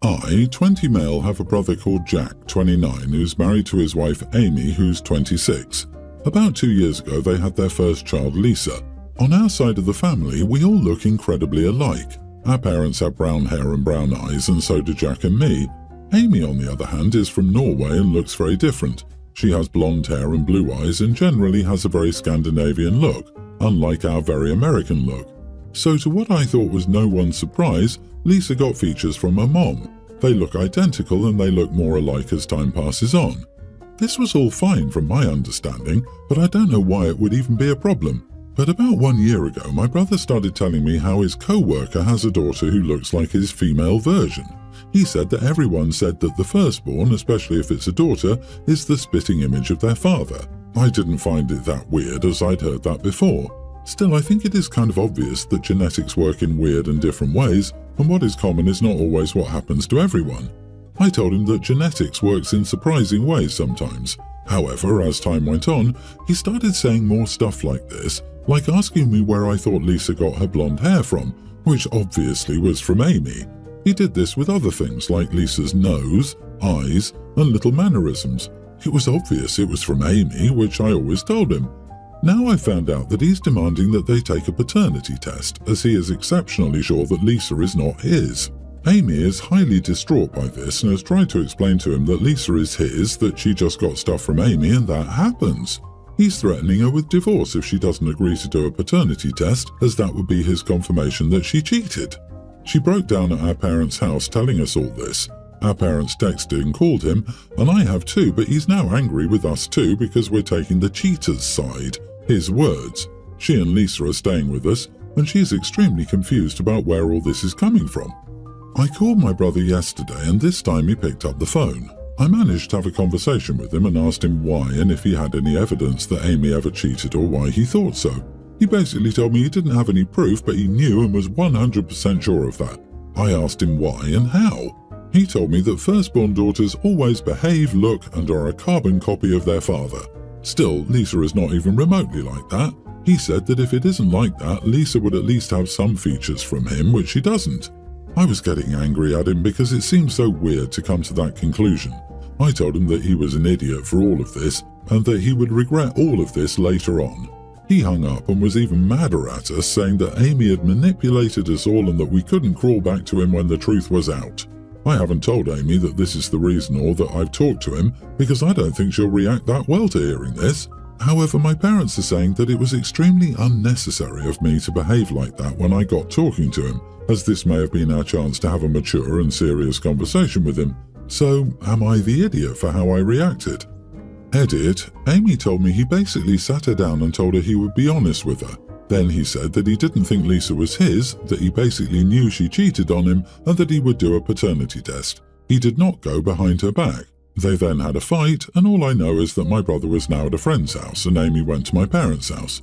I, 20 male, have a brother called Jack, 29, who's married to his wife Amy, who's 26. About 2 years ago, they had their first child, Lisa. On our side of the family, we all look incredibly alike. Our parents have brown hair and brown eyes, and so do Jack and me. Amy, on the other hand, is from Norway and looks very different. She has blonde hair and blue eyes and generally has a very Scandinavian look, unlike our very American look. So to what I thought was no one's surprise, Lisa got features from her mom. They look identical and they look more alike as time passes on. This was all fine from my understanding, but I don't know why it would even be a problem. But about 1 year ago, my brother started telling me how his co-worker has a daughter who looks like his female version. He said that everyone said that the firstborn, especially if it's a daughter, is the spitting image of their father. I didn't find it that weird, as I'd heard that before. Still, I think it is kind of obvious that genetics work in weird and different ways, and what is common is not always what happens to everyone. I told him that genetics works in surprising ways sometimes. However, as time went on, he started saying more stuff like this, like asking me where I thought Lisa got her blonde hair from, which obviously was from Amy. He did this with other things like Lisa's nose, eyes, and little mannerisms. It was obvious it was from Amy, which I always told him. Now I found out that he's demanding that they take a paternity test, as he is exceptionally sure that Lisa is not his. Amy is highly distraught by this and has tried to explain to him that Lisa is his, that she just got stuff from Amy and that happens. He's threatening her with divorce if she doesn't agree to do a paternity test, as that would be his confirmation that she cheated. She broke down at our parents' house telling us all this. Our parents texted and called him, and I have too, but he's now angry with us too because we're taking the cheater's side. His words. She and Lisa are staying with us, and she's extremely confused about where all this is coming from. I called my brother yesterday, and this time he picked up the phone. I managed to have a conversation with him and asked him why and if he had any evidence that Amy ever cheated or why he thought so. He basically told me he didn't have any proof, but he knew and was 100% sure of that. I asked him why and how. He told me that firstborn daughters always behave, look, and are a carbon copy of their father. Still, Lisa is not even remotely like that. He said that if it isn't like that, Lisa would at least have some features from him, which she doesn't. I was getting angry at him because it seemed so weird to come to that conclusion. I told him that he was an idiot for all of this, and that he would regret all of this later on. He hung up and was even madder at us, saying that Amy had manipulated us all and that we couldn't crawl back to him when the truth was out. I haven't told Amy that this is the reason or that I've talked to him, because I don't think she'll react that well to hearing this. However, my parents are saying that it was extremely unnecessary of me to behave like that when I got talking to him, as this may have been our chance to have a mature and serious conversation with him. So, am I the idiot for how I reacted? Edit, Amy told me he basically sat her down and told her he would be honest with her. Then he said that he didn't think Lisa was his, that he basically knew she cheated on him, and that he would do a paternity test. He did not go behind her back. They then had a fight, and all I know is that my brother was now at a friend's house and Amy went to my parents' house.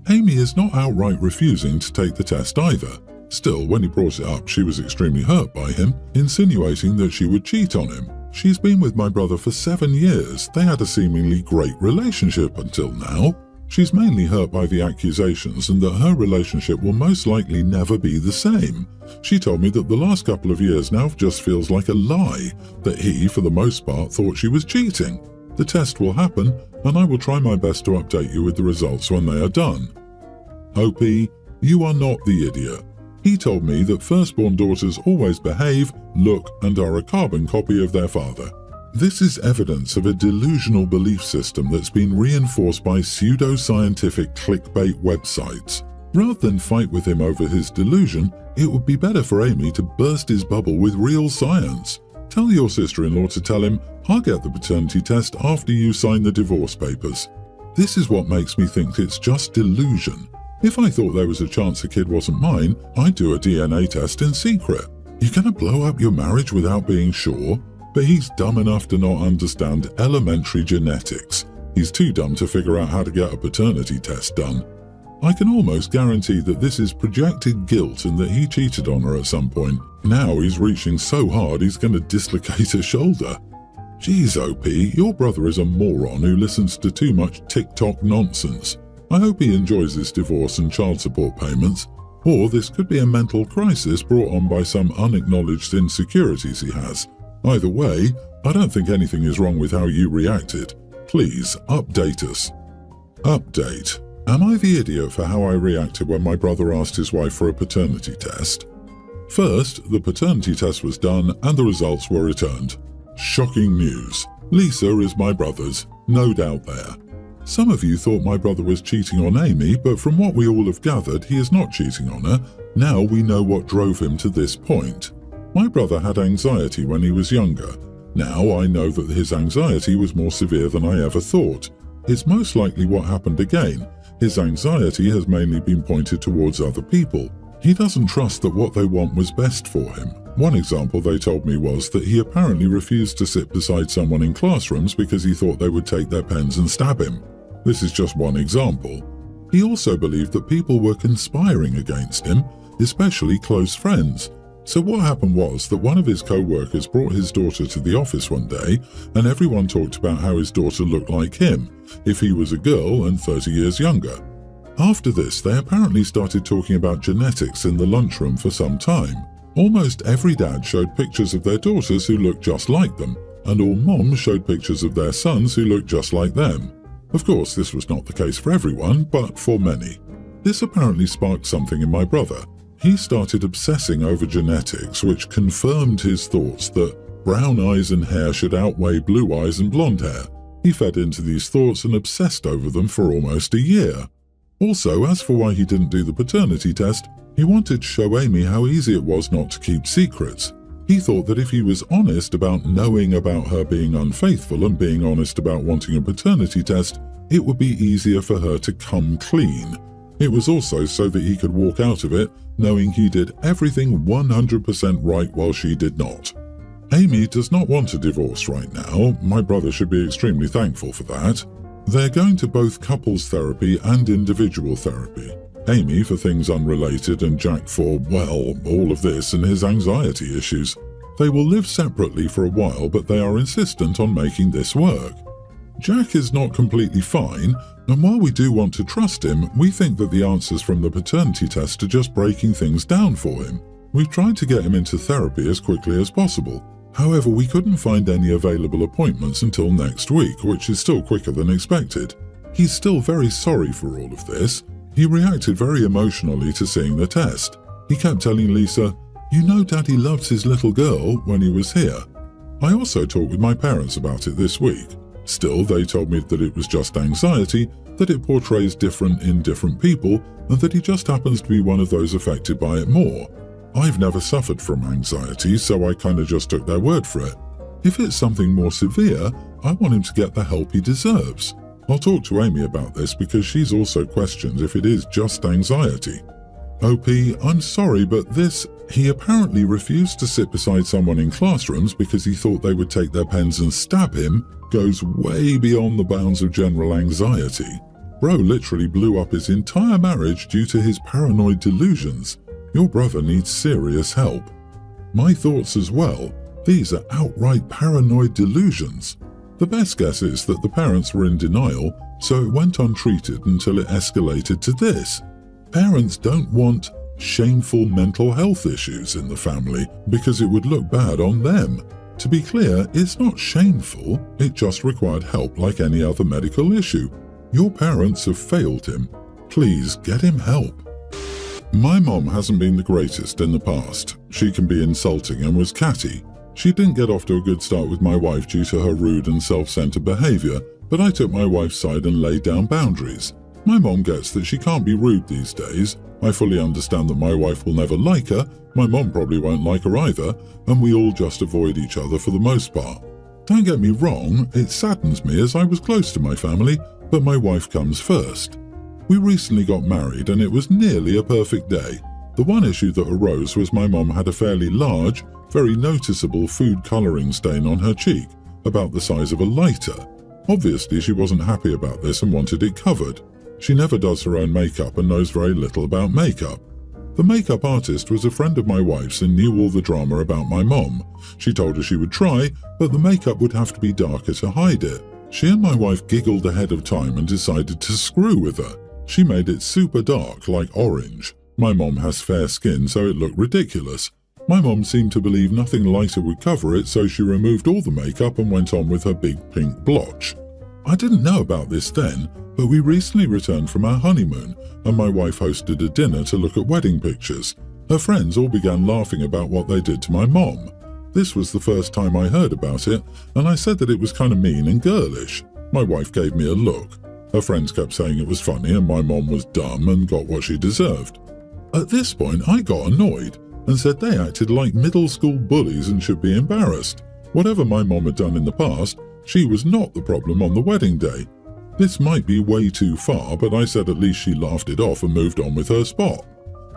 Amy is not outright refusing to take the test either. Still, when he brought it up, she was extremely hurt by him, insinuating that she would cheat on him. She's been with my brother for 7 years. They had a seemingly great relationship until now. She's mainly hurt by the accusations and that her relationship will most likely never be the same. She told me that the last couple of years now just feels like a lie, that he, for the most part, thought she was cheating. The test will happen, and I will try my best to update you with the results when they are done. OP, you are not the idiot. He told me that firstborn daughters always behave, look, and are a carbon copy of their father. This is evidence of a delusional belief system that's been reinforced by pseudo-scientific clickbait websites. Rather than fight with him over his delusion, it would be better for Amy to burst his bubble with real science. Tell your sister-in-law to tell him, I'll get the paternity test after you sign the divorce papers. This is what makes me think it's just delusion. If I thought there was a chance the kid wasn't mine, I'd do a DNA test in secret. You're gonna blow up your marriage without being sure? But he's dumb enough to not understand elementary genetics. He's too dumb to figure out how to get a paternity test done. I can almost guarantee that this is projected guilt and that he cheated on her at some point. Now he's reaching so hard he's going to dislocate her shoulder. Jeez, OP, your brother is a moron who listens to too much TikTok nonsense. I hope he enjoys his divorce and child support payments. Or this could be a mental crisis brought on by some unacknowledged insecurities he has. Either way, I don't think anything is wrong with how you reacted. Please update us. Update. Am I the idiot for how I reacted when my brother asked his wife for a paternity test? First, the paternity test was done and the results were returned. Shocking news. Lisa is my brother's, no doubt there. Some of you thought my brother was cheating on Amy, but from what we all have gathered, he is not cheating on her. Now we know what drove him to this point. My brother had anxiety when he was younger. Now I know that his anxiety was more severe than I ever thought. It's most likely what happened again. His anxiety has mainly been pointed towards other people. He doesn't trust that what they want was best for him. One example they told me was that he apparently refused to sit beside someone in classrooms because he thought they would take their pens and stab him. This is just one example. He also believed that people were conspiring against him, especially close friends. So what happened was that one of his co-workers brought his daughter to the office one day, and everyone talked about how his daughter looked like him, if he was a girl and 30 years younger. After this, they apparently started talking about genetics in the lunchroom for some time. Almost every dad showed pictures of their daughters who looked just like them, and all moms showed pictures of their sons who looked just like them. Of course, this was not the case for everyone, but for many. This apparently sparked something in my brother. He started obsessing over genetics, which confirmed his thoughts that brown eyes and hair should outweigh blue eyes and blonde hair. He fed into these thoughts and obsessed over them for almost a year. Also, as for why he didn't do the paternity test, he wanted to show Amy how easy it was not to keep secrets. He thought that if he was honest about knowing about her being unfaithful and being honest about wanting a paternity test, it would be easier for her to come clean. It was also so that he could walk out of it knowing he did everything 100% right while she did not. Amy does not want a divorce right now. My brother should be extremely thankful for that. They're going to both couples therapy and individual therapy. Amy for things unrelated and Jack for, well, all of this and his anxiety issues. They will live separately for a while, but they are insistent on making this work. Jack is not completely fine, and while we do want to trust him, we think that the answers from the paternity test are just breaking things down for him. We've tried to get him into therapy as quickly as possible. However, we couldn't find any available appointments until next week, which is still quicker than expected. He's still very sorry for all of this. He reacted very emotionally to seeing the test. He kept telling Lisa, "You know Daddy loves his little girl," when he was here. I also talked with my parents about it this week. Still, they told me that it was just anxiety, that it portrays different in different people, and that he just happens to be one of those affected by it more. I've never suffered from anxiety, so I kinda just took their word for it. If it's something more severe, I want him to get the help he deserves. I'll talk to Amy about this because she's also questioned if it is just anxiety. OP, I'm sorry, but he apparently refused to sit beside someone in classrooms because he thought they would take their pens and stab him, goes way beyond the bounds of general anxiety. Bro literally blew up his entire marriage due to his paranoid delusions. Your brother needs serious help. My thoughts as well. These are outright paranoid delusions. The best guess is that the parents were in denial, so it went untreated until it escalated to this. Parents don't want shameful mental health issues in the family because it would look bad on them. To be clear, it's not shameful, it just required help like any other medical issue. Your parents have failed him. Please get him help. My mom hasn't been the greatest in the past. She can be insulting and was catty. She didn't get off to a good start with my wife due to her rude and self-centered behavior, but I took my wife's side and laid down boundaries. My mom gets that she can't be rude these days. I fully understand that my wife will never like her, my mom probably won't like her either, and we all just avoid each other for the most part. Don't get me wrong, it saddens me as I was close to my family, but my wife comes first. We recently got married and it was nearly a perfect day. The one issue that arose was my mom had a fairly large, very noticeable food colouring stain on her cheek, about the size of a lighter. Obviously she wasn't happy about this and wanted it covered. She never does her own makeup and knows very little about makeup. The makeup artist was a friend of my wife's and knew all the drama about my mom. She told her she would try, but the makeup would have to be darker to hide it. She and my wife giggled ahead of time and decided to screw with her. She made it super dark, like orange. My mom has fair skin, so it looked ridiculous. My mom seemed to believe nothing lighter would cover it, so she removed all the makeup and went on with her big pink blotch. I didn't know about this then, but we recently returned from our honeymoon, and my wife hosted a dinner to look at wedding pictures. Her friends all began laughing about what they did to my mom. This was the first time I heard about it, and I said that it was kind of mean and girlish. My wife gave me a look. Her friends kept saying it was funny and my mom was dumb and got what she deserved. At this point, I got annoyed and said they acted like middle school bullies and should be embarrassed. Whatever my mom had done in the past, she was not the problem on the wedding day. This might be way too far, but I said at least she laughed it off and moved on with her spot.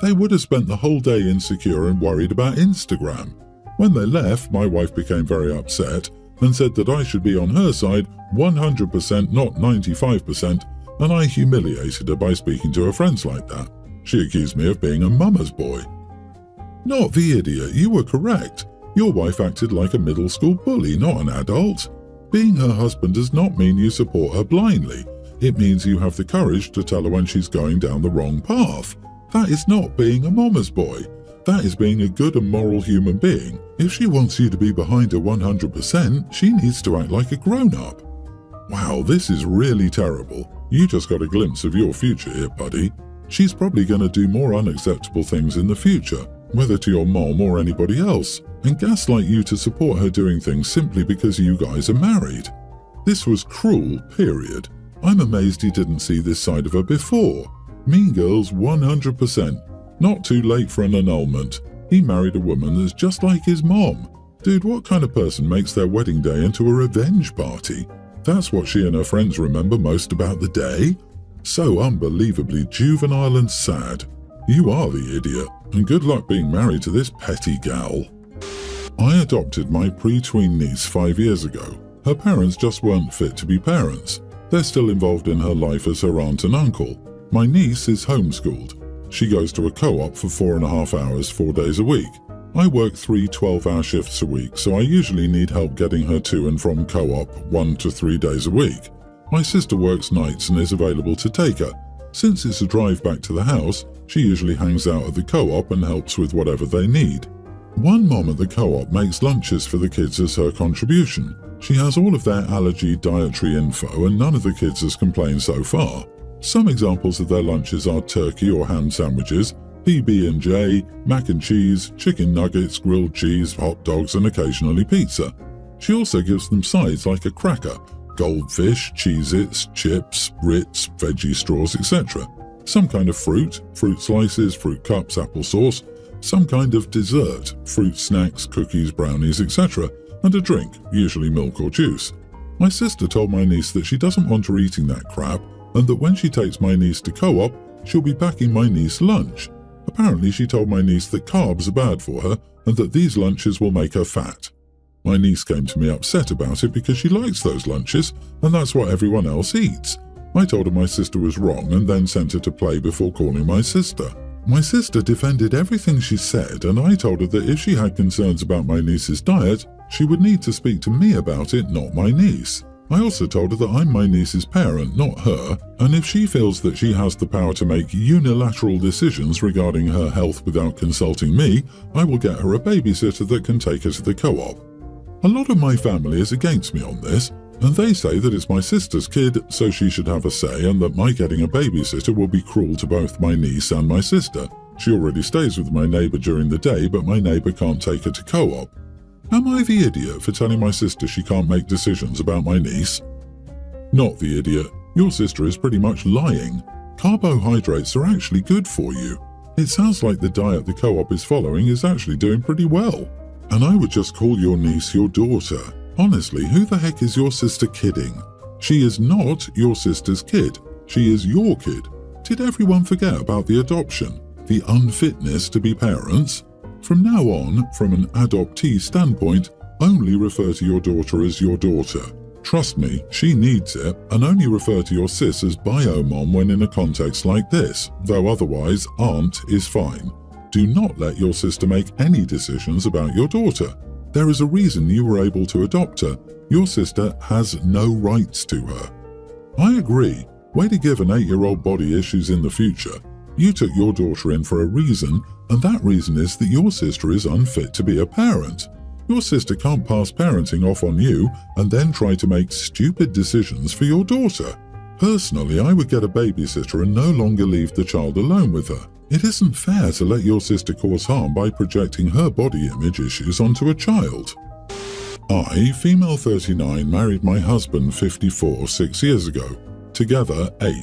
They would have spent the whole day insecure and worried about Instagram. When they left, my wife became very upset and said that I should be on her side 100%, not 95%, and I humiliated her by speaking to her friends like that. She accused me of being a mama's boy. Not the idiot, you were correct. Your wife acted like a middle school bully, not an adult. Being her husband does not mean you support her blindly. It means you have the courage to tell her when she's going down the wrong path. That is not being a mama's boy. That is being a good and moral human being. If she wants you to be behind her 100%, she needs to act like a grown-up. Wow, this is really terrible. You just got a glimpse of your future here, buddy. She's probably going to do more unacceptable things in the future, whether to your mom or anybody else, and gaslight you to support her doing things simply because you guys are married. This was cruel, period. I'm amazed he didn't see this side of her before. Mean Girls 100%. Not too late for an annulment. He married a woman that's just like his mom. Dude, what kind of person makes their wedding day into a revenge party? That's what she and her friends remember most about the day? So unbelievably juvenile and sad. You are the idiot, and good luck being married to this petty gal. I adopted my pre-tween niece 5 years ago. Her parents just weren't fit to be parents. They're still involved in her life as her aunt and uncle. My niece is homeschooled. She goes to a co-op for 4.5 hours, 4 days a week. I work 3 12-hour shifts a week, so I usually need help getting her to and from co-op 1 to 3 days a week. My sister works nights and is available to take her. Since it's a drive back to the house, she usually hangs out at the co-op and helps with whatever they need. One mom at the co-op makes lunches for the kids as her contribution. She has all of their allergy dietary info and none of the kids has complained so far. Some examples of their lunches are turkey or ham sandwiches, PB&J, mac and cheese, chicken nuggets, grilled cheese, hot dogs and occasionally pizza. She also gives them sides like a cracker, goldfish, Cheez-Its, chips, Ritz, veggie straws, etc. Some kind of fruit slices, fruit cups, applesauce, some kind of dessert, fruit snacks, cookies, brownies, etc. and a drink, usually milk or juice. My sister told my niece that she doesn't want her eating that crap and that when she takes my niece to co-op, she'll be packing my niece lunch. Apparently she told my niece that carbs are bad for her and that these lunches will make her fat. My niece came to me upset about it because she likes those lunches and that's what everyone else eats. I told her my sister was wrong and then sent her to play before calling my sister. My sister defended everything she said and I told her that if she had concerns about my niece's diet, she would need to speak to me about it, not my niece. I also told her that I'm my niece's parent, not her, and if she feels that she has the power to make unilateral decisions regarding her health without consulting me, I will get her a babysitter that can take her to the co-op. A lot of my family is against me on this, and they say that it's my sister's kid, so she should have a say, and that my getting a babysitter will be cruel to both my niece and my sister. She already stays with my neighbour during the day, but my neighbour can't take her to co-op. Am I the idiot for telling my sister she can't make decisions about my niece? Not the idiot. Your sister is pretty much lying. Carbohydrates are actually good for you. It sounds like the diet the co-op is following is actually doing pretty well. And I would just call your niece your daughter. Honestly, who the heck is your sister kidding? She is not your sister's kid. She is your kid. Did everyone forget about the adoption? The unfitness to be parents? From now on, from an adoptee standpoint, only refer to your daughter as your daughter. Trust me, she needs it, and only refer to your sis as bio-mom when in a context like this, though otherwise aunt is fine. Do not let your sister make any decisions about your daughter. There is a reason you were able to adopt her. Your sister has no rights to her. I agree. Way to give an 8-year-old body issues in the future. You took your daughter in for a reason, and that reason is that your sister is unfit to be a parent. Your sister can't pass parenting off on you and then try to make stupid decisions for your daughter. Personally, I would get a babysitter and no longer leave the child alone with her. It isn't fair to let your sister cause harm by projecting her body image issues onto a child. I, female 39, married my husband 54 6 years ago. Together 8.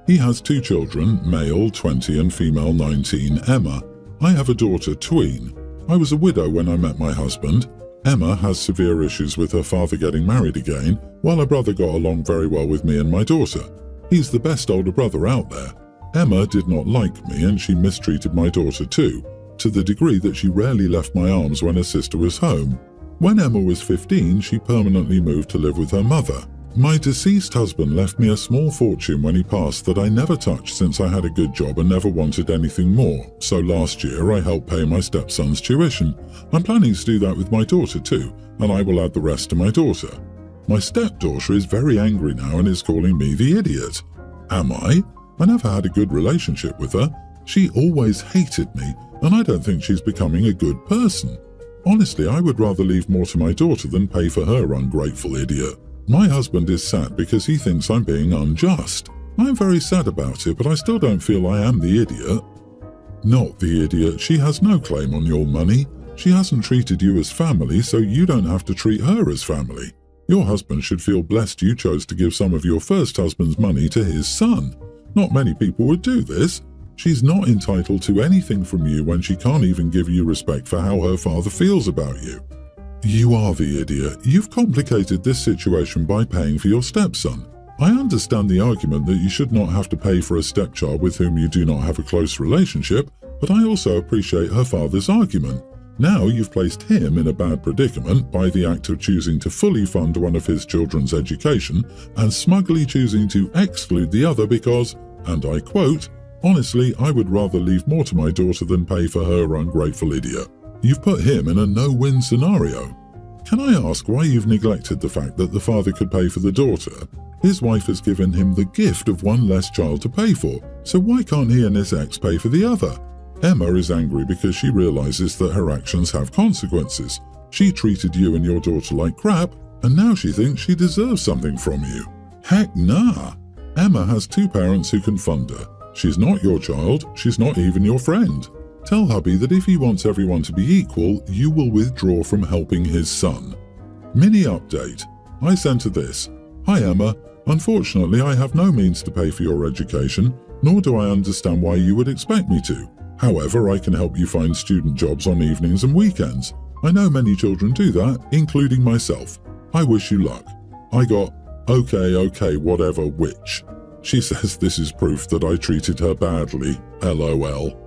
He has 2 children, male 20 and female 19, Emma. I have a daughter, tween. I was a widow when I met my husband. Emma has severe issues with her father getting married again, while her brother got along very well with me and my daughter. He's the best older brother out there. Emma did not like me and she mistreated my daughter too, to the degree that she rarely left my arms when her sister was home. When Emma was 15, she permanently moved to live with her mother. My deceased husband left me a small fortune when he passed that I never touched since I had a good job and never wanted anything more, so last year I helped pay my stepson's tuition. I'm planning to do that with my daughter too, and I will add the rest to my daughter. My stepdaughter is very angry now and is calling me the idiot. Am I? I never had a good relationship with her. She always hated me, and I don't think she's becoming a good person. Honestly, I would rather leave more to my daughter than pay for her ungrateful idiot. My husband is sad because he thinks I'm being unjust. I'm very sad about it, but I still don't feel I am the idiot. Not the idiot. She has no claim on your money. She hasn't treated you as family, so you don't have to treat her as family. Your husband should feel blessed you chose to give some of your first husband's money to his son. Not many people would do this. She's not entitled to anything from you when she can't even give you respect for how her father feels about you. You are the idiot. You've complicated this situation by paying for your stepson. I understand the argument that you should not have to pay for a stepchild with whom you do not have a close relationship, but I also appreciate her father's argument. Now you've placed him in a bad predicament by the act of choosing to fully fund one of his children's education and smugly choosing to exclude the other because, and I quote, "Honestly, I would rather leave more to my daughter than pay for her ungrateful idiot." You've put him in a no-win scenario. Can I ask why you've neglected the fact that the father could pay for the daughter? His wife has given him the gift of one less child to pay for, so why can't he and his ex pay for the other? Emma is angry because she realizes that her actions have consequences. She treated you and your daughter like crap, and now she thinks she deserves something from you. Heck nah! Emma has 2 parents who can fund her. She's not your child, she's not even your friend. Tell hubby that if he wants everyone to be equal, you will withdraw from helping his son. Mini update. I sent her this. Hi Emma, unfortunately I have no means to pay for your education, nor do I understand why you would expect me to. However, I can help you find student jobs on evenings and weekends. I know many children do that, including myself. I wish you luck. I got, okay, whatever, which. She says this is proof that I treated her badly, LOL.